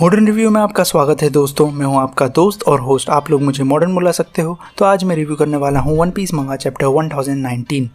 Modern review में आपका स्वागत है दोस्तों। मैं हूं आपका दोस्त और होस्ट। आप लोग मुझे मॉडर्न बुला सकते हो। तो आज मैं रिव्यू करने वाला हूं वन पीस मंगा चैप्टर 1019।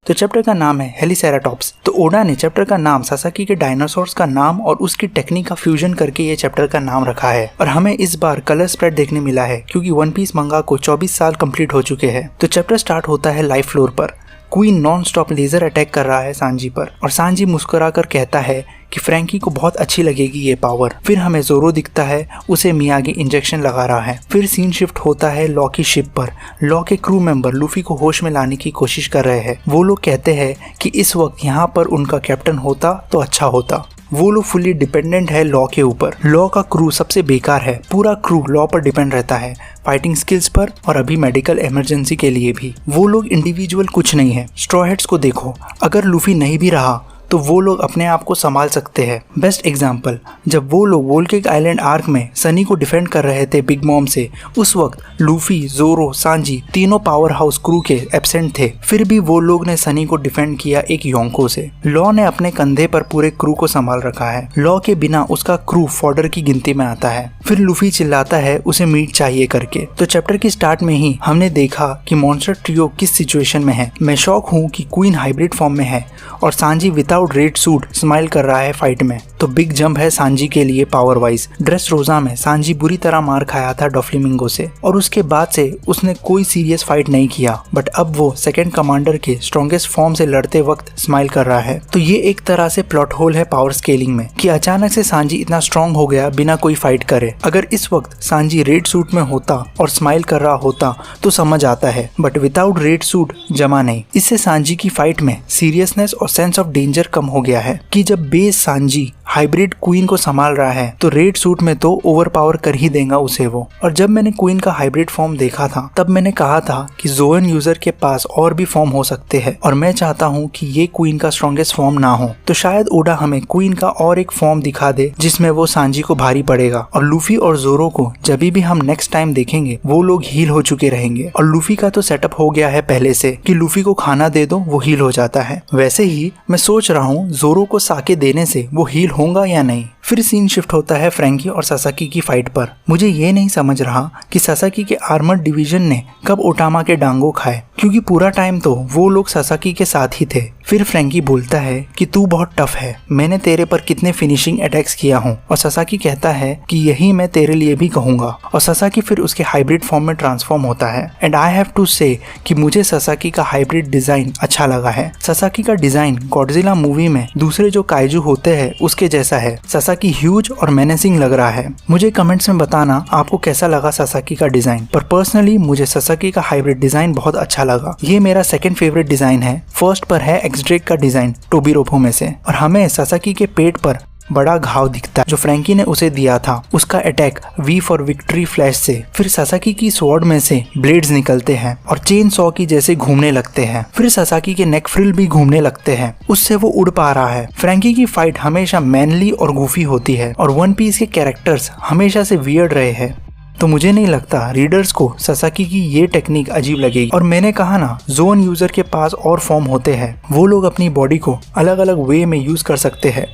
तो चैप्टर का नाम है हेलिसेराटॉप्स। तो ओडा ने चैप्टर का नाम सासाकी के डायनासोर्स का नाम और उसकी टेक्निक का फ्यूजन करके ये चैप्टर का नाम रखा है। और हमें इस बार कलर स्प्रेड देखने मिला है क्योंकि वन पीस मंगा को 24 साल कंप्लीट हो चुके हैं। तो चैप्टर स्टार्ट होता है लाइफ फ्लोर पर। Queen non stop laser attack कर रहा है सांजी पर और सांजी मुस्कुराकर कहता है कि फ्रैंकी को बहुत अच्छी लगेगी ये पावर। फिर हमें जोरो दिखता है, उसे मियागी इंजेक्शन लगा रहा है। फिर सीन शिफ्ट होता है लॉ की शिप पर। लॉ के क्रू मेंबर लूफी को होश में लाने की कोशिश कर रहे हैं। वो लोग कहते हैं कि इस वक्त यहाँ पर उनका कैप्टन होता तो अच्छा होता। वो लोग फुली डिपेंडेंट है लॉ के ऊपर। लॉ का क्रू सबसे बेकार है। पूरा क्रू लॉ पर डिपेंड रहता है, फाइटिंग स्किल्स पर और अभी मेडिकल इमरजेंसी के लिए भी। वो लोग इंडिविजुअल कुछ नहीं है। स्ट्रॉ हेड्स को देखो, अगर लूफी नहीं भी रहा तो वो लोग अपने आप को संभाल सकते हैं। बेस्ट एग्जाम्पल, जब वो लोग वोल्केक आइलैंड आर्क में सनी को डिफेंड कर रहे थे बिग मॉम से, उस वक्त लूफी, जोरो, सांजी तीनों पावर हाउस क्रू के एब्सेंट थे। फिर भी वो लोग ने सनी को डिफेंड किया एक योंको से। लॉ ने अपने कंधे पर पूरे क्रू को संभाल रखा है। लॉ के बिना उसका क्रू फॉर्डर की गिनती में आता है। फिर लूफी चिल्लाता है उसे मीट चाहिए करके। तो चैप्टर की स्टार्ट में ही हमने देखा कि मॉन्स्टर ट्रियो किस सिचुएशन में है। मैं शॉक हूँ कि क्वीन हाइब्रिड फॉर्म में है और Sanji without red suit smile कर रहा है फाइट में। तो बिग जंप है सांजी के लिए पावर वाइज। ड्रेस रोजा में सांजी बुरी तरह मार खाया था डॉफ्लिमिंगो से और उसके बाद से उसने कोई सीरियस फाइट नहीं किया। बट अब वो सेकंड कमांडर के स्ट्रॉन्गेस्ट फॉर्म से लड़ते वक्त स्माइल कर रहा है। तो ये एक तरह से प्लॉट होल है पावर स्केलिंग में कि अचानक से सांजी इतना स्ट्रॉन्ग हो गया बिना कोई फाइट करे। अगर इस वक्त सांजी रेड सूट में होता और स्माइल कर रहा होता तो समझ आता है, बट विदाउट रेड सूट जमा नहीं। इससे सांजी की फाइट में सीरियसनेस और सेंस ऑफ डेंजर कम हो गया है कि जब बेस सांजी हाइब्रिड क्वीन को संभाल रहा है तो रेड सूट में तो ओवर पावर कर ही देगा उसे वो। और जब मैंने क्वीन का हाइब्रिड फॉर्म देखा था तब मैंने कहा था कि जोएन यूजर के पास और भी फॉर्म हो सकते हैं और मैं चाहता हूँ कि ये क्वीन का स्ट्रॉन्गेस्ट फॉर्म ना हो। तो शायद ओडा हमें क्वीन का और एक फॉर्म दिखा दे जिसमें वो सांजी को भारी पड़ेगा। और लूफी और जोरो को जब भी हम नेक्स्ट टाइम देखेंगे वो लोग हील हो चुके रहेंगे। और लूफी का तो सेटअप हो गया है पहले से कि लूफी को खाना दे दो वो हील हो जाता है। वैसे ही मैं सोच रहा हूँ जोरो को साके देने से वो हील होगा या नहीं। फिर सीन शिफ्ट होता है फ्रैंकी और सासाकी की फाइट पर। मुझे ये नहीं समझ रहा कि सासाकी के आर्मर्ड डिवीजन ने कब ओटामा के डांगो खाए, क्योंकि पूरा टाइम तो वो लोग सासाकी के साथ ही थे। फिर फ्रैंकी बोलता है कि तू बहुत टफ है, मैंने तेरे पर कितने फिनिशिंग अटैक्स किया हूँ। और सासाकी कहता है कि यही मैं तेरे लिए भी कहूंगा। और सासाकी फिर उसके हाइब्रिड फॉर्म में ट्रांसफॉर्म होता है। एंड आई हैव टू से कि मुझे सासाकी का हाइब्रिड डिजाइन अच्छा लगा है। सासाकी का डिजाइन गॉडजिला मूवी में दूसरे जो काइजू होते हैं उसके जैसा है। सासाकी ह्यूज और मेनेसिंग लग रहा है। मुझे कमेंट्स में बताना आपको कैसा लगा सासाकी का डिजाइन। पर पर्सनली मुझे सासाकी का हाइब्रिड डिजाइन बहुत अच्छा लगा। ये मेरा सेकंड फेवरेट डिजाइन है। फर्स्ट पर है एक्सड्रेक का डिजाइन टोबिरोफो में से। और हमें सासाकी के पेट पर बड़ा घाव दिखता है जो फ्रैंकी ने उसे दिया था, उसका attack V for victory flash से। फिर सासाकी की स्वॉर्ड में से ब्लेड्स निकलते हैं और चेन सॉ की जैसे घूमने लगते हैं। फिर सासाकी के नेक फ्रिल भी घूमने लगते हैं, उससे वो उड़ पा रहा है। फ्रैंकी की फाइट हमेशा मैनली और गूफी होती है और वन पीस के कैरेक्टर्स हमेशा से वियर्ड रहे हैं। तो मुझे नहीं लगता रीडर्स को सासाकी की ये टेक्निक अजीब लगेगी। और मैंने कहा ना, जोन यूजर के पास और फॉर्म होते हैं, वो लोग अपनी बॉडी को अलग अलग वे में यूज कर सकते हैं।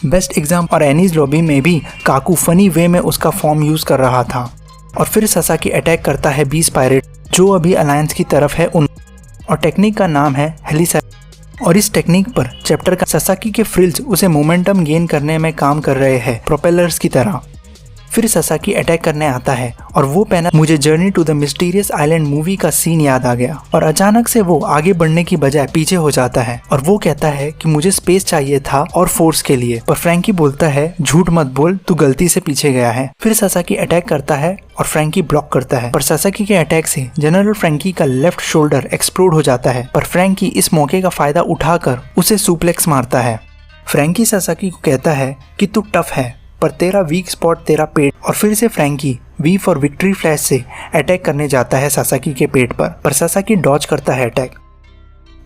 बेस्ट एग्जाम और एनीज लॉबी में भी काकू फनी वे में उसका फॉर्म यूज कर रहा था। और फिर सासाकी अटैक करता है बीस्ट पायरेट जो अभी अलायंस की तरफ है और टेक्निक का नाम है हेलिसेराटॉप्स। और इस टेक्निक पर चैप्टर का सासाकी के फ्रिल्स उसे मोमेंटम गेन करने में काम कर रहे हैं प्रोपेलर्स की तरह। फिर सासाकी अटैक करने आता है और वो पैनल मुझे journey to the mysterious island movie का सीन याद आ गया। और अचानक से वो आगे बढ़ने की बजाय पीछे हो जाता है और वो कहता है कि मुझे स्पेस चाहिए था और फोर्स के लिए। पर फ्रैंकी बोलता है झूठ मत बोल, तू गलती से पीछे गया है। फिर सासाकी अटैक करता है और फ्रैंकी ब्लॉक करता है। पर सासाकी के अटैक से जनरल फ्रैंकी का लेफ्ट शोल्डर एक्सप्लोड हो जाता है। पर फ्रैंकी इस मौके का फायदा उठाकर उसे सुप्लेक्स मारता है। फ्रैंकी सासाकी को कहता है कि तू टफ है पर तेरा वीक स्पॉट तेरा पेट। और फिर से Franky V for victory flash से अटैक करने जाता है सासाकी के पेट पर सासाकी डॉज करता है अटैक।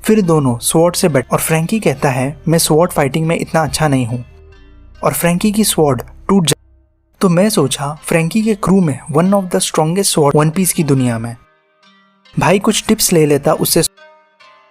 फिर दोनों स्वॉर्ड से बैठ और फ्रैंकी कहता है मैं स्वॉर्ड फाइटिंग में इतना अच्छा नहीं हूँ और फ्रैंकी की स्वॉर्ड टूट तो मैं सोचा फ्रैंकी के क्रू में one of the strongest sword One Piece की दुनिया में। भाई कुछ टिप्स ले लेता उससे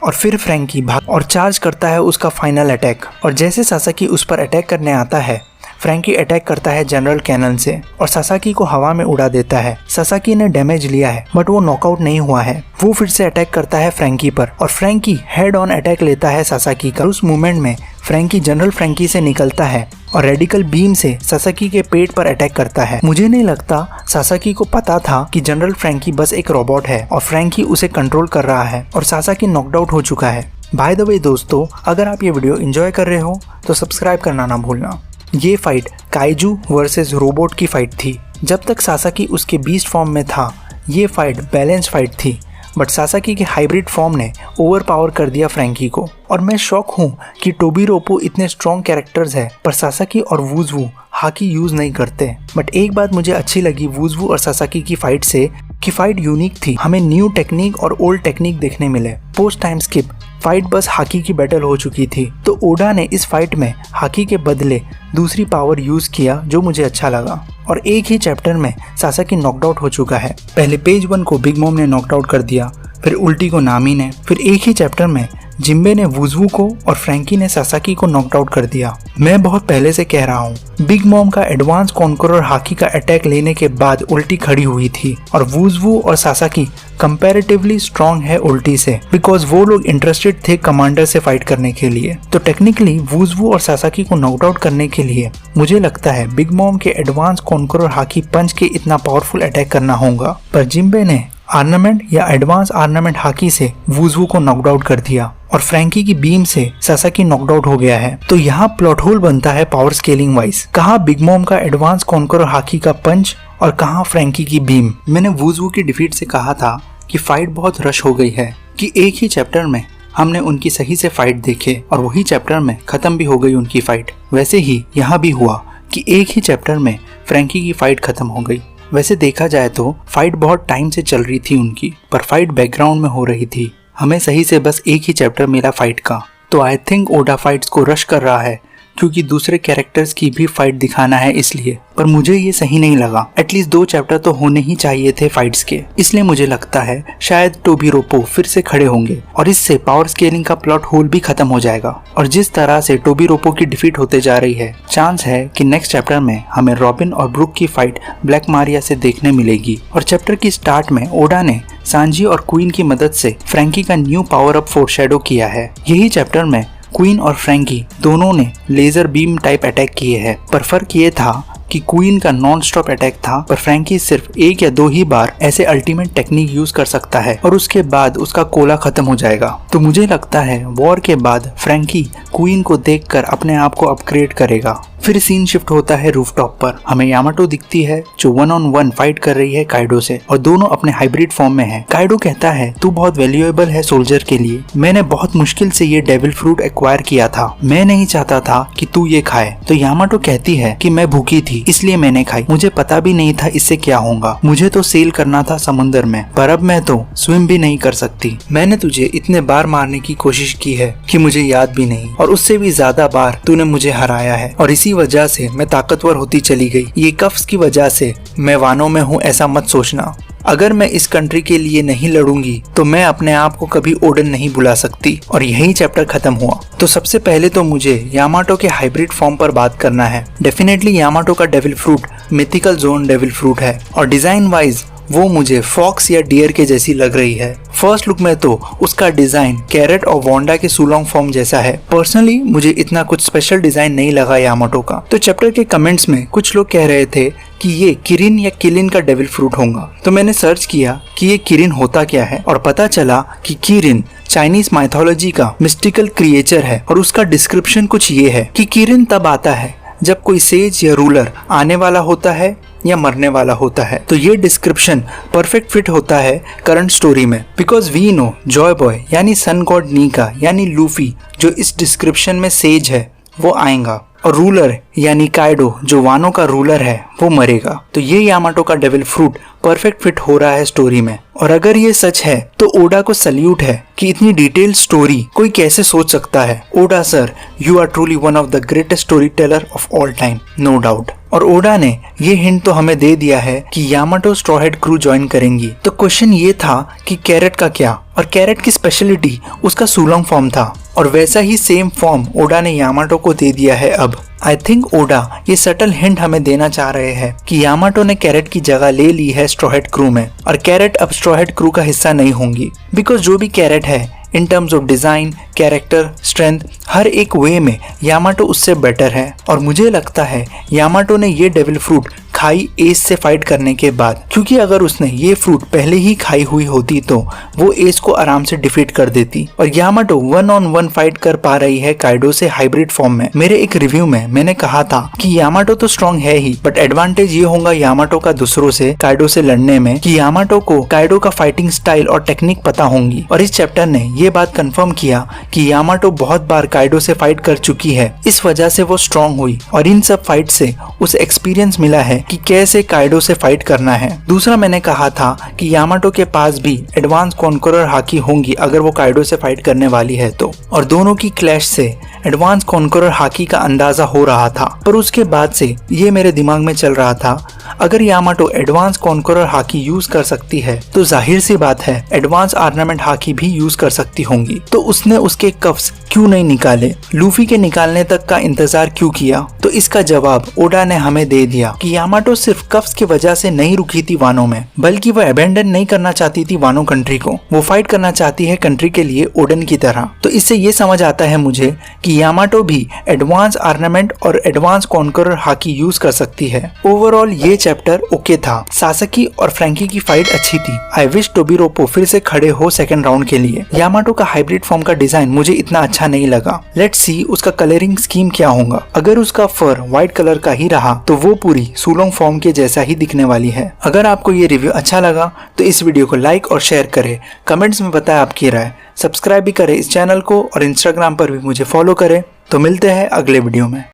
और फिर फ्रैंकी भाग और चार्ज करता है उसका फाइनल अटैक। और जैसे सासाकी उस पर अटैक करने आता है, फ्रैंकी अटैक करता है जनरल कैनन से और सासाकी को हवा में उड़ा देता है। सासाकी ने डैमेज लिया है बट वो नॉकआउट नहीं हुआ है। वो फिर से अटैक करता है फ्रैंकी पर और फ्रैंकी हेड ऑन अटैक लेता है सासाकी का। उस मूवमेंट में फ्रैंकी जनरल फ्रैंकी से निकलता है और रेडिकल बीम से सासाकी के पेट पर अटैक करता है। मुझे नहीं लगता सासाकी को पता था कि जनरल फ्रैंकी बस एक रोबोट है और फ्रैंकी उसे कंट्रोल कर रहा है और सासाकी नॉकड आउट हो चुका है। बाय द वे दोस्तों, अगर आप ये वीडियो एंजॉय कर रहे हो तो सब्सक्राइब करना ना भूलना। ये फाइट काइजू वर्सेस रोबोट की फाइट थी। जब तक सासाकी उसके बीस्ट फॉर्म में था, ये फाइट बैलेंस फाइट थी, बट सासाकी के हाइब्रिड फॉर्म ने ओवर पावर कर दिया फ्रैंकी को। और मैं शॉक हूँ कि टोबिरोपो इतने स्ट्रॉन्ग कैरेक्टर्स है पर सासाकी और वुज़वू हाकी यूज नहीं करते। बट एक बात मुझे अच्छी लगी वुज़वू और सासाकी की फाइट से कि फाइट यूनिक थी। हमें न्यू टेक्निक और ओल्ड टेक्निक देखने मिले। पोस्ट टाइम स्किप फाइट बस हाकी की बैटल हो चुकी थी, तो ओडा ने इस फाइट में हाकी के बदले दूसरी पावर यूज किया जो मुझे अच्छा लगा। और एक ही चैप्टर में सासाकी नॉकड आउट हो चुका है। पहले पेज 1 को बिग मॉम ने नॉकड आउट कर दिया, फिर उल्टी को नामी ने, फिर एक ही चैप्टर में जिम्बे ने वुज़वू को और फ्रैंकी ने सासाकी को नॉकड आउट कर दिया। मैं बहुत पहले से कह रहा हूँ, बिग मॉम का एडवांस कॉन्करर हाकी का अटैक लेने के बाद उल्टी खड़ी हुई थी और वुज़वू और सासाकी कंपैरेटिवली स्ट्रॉन्ग है उल्टी से, बिकॉज वो लोग इंटरेस्टेड थे कमांडर से फाइट करने के लिए। तो टेक्निकली वुज़वू और सासाकी को नॉकड आउट करने के लिए मुझे लगता है बिग मॉम के एडवांस कॉन्करर हाकी पंच के इतना पावरफुल अटैक करना होगा। पर जिम्बे ने आर्नामेंट या एडवांस आर्नामेंट हाकी से वुज़वू को नॉकड आउट कर दिया और फ्रैंकी की बीम से सासाकी नॉकड आउट हो गया है। तो यहाँ प्लॉट होल बनता है पावर स्केलिंग वाइज। कहाँ बिग मॉम का एडवांस कॉन्करर हाकी का पंच और कहाँ फ्रैंकी की बीम। मैंने वुज़वू की डिफीट से कहा था कि फाइट बहुत रश हो गई है, कि एक ही चैप्टर में हमने उनकी सही से फाइट देखे और वही चैप्टर में खत्म भी हो गई उनकी फाइट। वैसे ही यहाँ भी हुआ कि एक ही चैप्टर में फ्रैंकी की फाइट खत्म हो गई। वैसे देखा जाए तो फाइट बहुत टाइम से चल रही थी उनकी, पर फाइट बैकग्राउंड में हो रही थी। हमें सही से बस एक ही चैप्टर मिला फाइट का। तो आई थिंक ओडा फाइट्स को रश कर रहा है क्योंकि दूसरे कैरेक्टर्स की भी फाइट दिखाना है इसलिए। पर मुझे ये सही नहीं लगा। एटलीस्ट 2 चैप्टर तो होने ही चाहिए थे फाइट्स के। इसलिए मुझे लगता है शायद टोबिरोपो फिर से खड़े होंगे और इससे पावर स्केलिंग का प्लॉट होल भी खत्म हो जाएगा। और जिस तरह से टोबिरोपो की डिफीट होते जा रही है, चांस है कि नेक्स्ट चैप्टर में हमें रॉबिन और ब्रुक की फाइट ब्लैक मारिया से देखने मिलेगी। और चैप्टर की स्टार्ट में ओडा ने सांजी और क्वीन की मदद से फ्रैंकी का न्यू पावर अप फोरशैडो किया है। यही चैप्टर में क्वीन और फ्रैंकी दोनों ने लेजर बीम टाइप अटैक किए हैं, पर फर्क ये था कि क्वीन का नॉन स्टॉप अटैक था, पर फ्रैंकी सिर्फ 1 या 2 ही बार ऐसे अल्टीमेट टेक्निक यूज कर सकता है और उसके बाद उसका कोला खत्म हो जाएगा। तो मुझे लगता है वॉर के बाद फ्रैंकी क्वीन को देखकर अपने आप को अपग्रेड करेगा। फिर सीन शिफ्ट होता है रूफटॉप पर। हमें यामाटो दिखती है जो 1-on-1 फाइट कर रही है काइडो से और दोनों अपने हाइब्रिड फॉर्म में है। काइडो कहता है तू बहुत वैल्यूएबल है सोल्जर के लिए, मैंने बहुत मुश्किल से ये डेविल फ्रूट एक्वायर किया था, मैं नहीं चाहता था कि तू ये खाए। तो यामाटो कहती है कि मैं भूखी थी इसलिए मैंने खाई, मुझे पता भी नहीं था इससे क्या होगा, मुझे तो सेल करना था समुद्र में, पर अब मैं तो स्विम भी नहीं कर सकती। मैंने तुझे इतने बार मारने की कोशिश की है कि मुझे याद भी नहीं, और उससे भी ज्यादा बार तूने मुझे हराया है और इसी वजह से मैं ताकतवर होती चली गई। ये कफ्स की वजह से मैं वानों में हूँ ऐसा मत सोचना। अगर मैं इस कंट्री के लिए नहीं लड़ूंगी तो मैं अपने आप को कभी ओडन नहीं बुला सकती। और यही चैप्टर खत्म हुआ। तो सबसे पहले तो मुझे यामाटो के हाइब्रिड फॉर्म पर बात करना है। डेफिनेटली यामाटो का devil fruit mythical zone devil fruit है और डिजाइन वाइज वो मुझे फॉक्स या डियर के जैसी लग रही है। फर्स्ट लुक में तो उसका डिजाइन कैरेट और वांडा के सुलोंग फॉर्म जैसा है। पर्सनली मुझे इतना कुछ स्पेशल डिजाइन नहीं लगा यामाटो का। तो चैप्टर के कमेंट्स में कुछ लोग कह रहे थे कि ये किरिन या किलिन का डेविल फ्रूट होगा। तो मैंने सर्च किया कि ये किरिन होता क्या है और पता चला कि किरिन चाइनीज माइथोलॉजी का मिस्टिकल क्रिएचर है और उसका डिस्क्रिप्शन कुछ ये है कि किरिन तब आता है जब कोई सेज या रूलर आने वाला होता है या मरने वाला होता है। तो ये डिस्क्रिप्शन परफेक्ट फिट होता है करंट स्टोरी में, because we know Joy Boy यानी सन गॉड नीका यानी लूफी जो इस डिस्क्रिप्शन में सेज है वो आएगा और रूलर यानी काइडो जो वानो का रूलर है वो मरेगा। तो ये यामाटो का डेविल फ्रूट परफेक्ट फिट हो रहा है स्टोरी में। और अगर ये सच है तो ओडा को सल्यूट है कि इतनी डिटेल स्टोरी कोई कैसे सोच सकता है। Oda sir, you are truly one of the greatest story teller of all time, no doubt. और ओडा ने ये हिंट तो हमें दे दिया है कि Yamato straw hat crew join करेंगी। तो क्वेश्चन ये था कि कैरेट का क्या, और कैरेट की स्पेशलिटी उसका सूलोंग फॉर्म था, और वैसा ही सेम फॉर्म ओडा ने यामाटो को दे दिया है। अब आई थिंक ओडा ये सटल हिंट हमें देना चाह रहे हैं कि यामाटो ने कैरेट की जगह ले ली है स्ट्रॉ हैट क्रू में, और कैरेट अब स्ट्रॉ हैट क्रू का हिस्सा नहीं होंगी। बिकॉज जो भी कैरेट है in terms of design, character, strength, हर एक वे में यामाटो उससे बेटर है। और मुझे लगता है यामाटो ने ये डेविल फ्रूट खाई एस से फाइट करने के बाद, क्योंकि अगर उसने ये फ्रूट पहले ही खाई हुई होती तो वो एस को आराम से डिफीट कर देती। और यामाटो 1-on-1 फाइट कर पा रही है काइडो से हाइब्रिड फॉर्म में। मेरे एक रिव्यू में मैंने कहा था कि यामाटो तो स्ट्रॉन्ग है ही, बट एडवांटेज ये होगा यामाटो का दूसरों से काइडो से लड़ने में कि यामाटो को काइडो का फाइटिंग स्टाइल और टेक्निक पता होंगी। और इस चैप्टर ने ये बात कंफर्म किया कि यामाटो बहुत बार काइडो से फाइट कर चुकी है, इस वजह से वो स्ट्रॉन्ग हुई और इन सब फाइट से उसे एक्सपीरियंस मिला है कि कैसे काइडो से फाइट करना है। दूसरा मैंने कहा था कि यामाटो के पास भी एडवांस कॉन्करर हाकी होंगी अगर वो काइडो से फाइट करने वाली है तो, और दोनों की क्लैश से एडवांस कॉन्करर हाकी का अंदाजा हो रहा था। पर उसके बाद से ये मेरे दिमाग में चल रहा था, अगर Yamato advance conqueror hockey use कर सकती है तो जाहिर सी बात है एडवांस ऑर्नामेंट हाकी भी यूज कर सकती होंगी। तो उसने उसके कफ्स क्यों नहीं निकाले, लूफी के निकालने तक का इंतजार क्यों किया? तो इसका जवाब ओडा ने हमें दे दिया कि यामाटो सिर्फ कफ्स की वजह से नहीं रुकी थी वानो में, बल्कि वो अबेंडन नहीं करना चाहती थी वानो कंट्री को, वो फाइट करना चाहती है कंट्री के लिए ओडन की तरह। तो इससे ये समझ आता है मुझे कि यामाटो भी एडवांस ऑर्नामेंट और एडवांस कॉन्करर हाकी यूज कर सकती है। ओवरऑल ये चैप्टर ओके था। सासकी और फ्रैंकी की फाइट अच्छी थी। आई विश टोबिरोपो फिर से खड़े हो सेकंड राउंड के लिए। यामाटो का हाइब्रिड फॉर्म का डिजाइन मुझे इतना अच्छा नहीं लगा। लेट्स सी उसका कलरिंग स्कीम क्या होगा। अगर उसका फर व्हाइट कलर का ही रहा तो वो पूरी सूलोंग फॉर्म के जैसा ही दिखने वाली है। अगर आपको ये रिव्यू अच्छा लगा तो इस वीडियो को लाइक और शेयर करें, कमेंट्स में बताएं आपकी राय, सब्सक्राइब भी करें इस चैनल को और इंस्टाग्राम पर भी मुझे फॉलो करें। तो मिलते हैं अगले वीडियो में।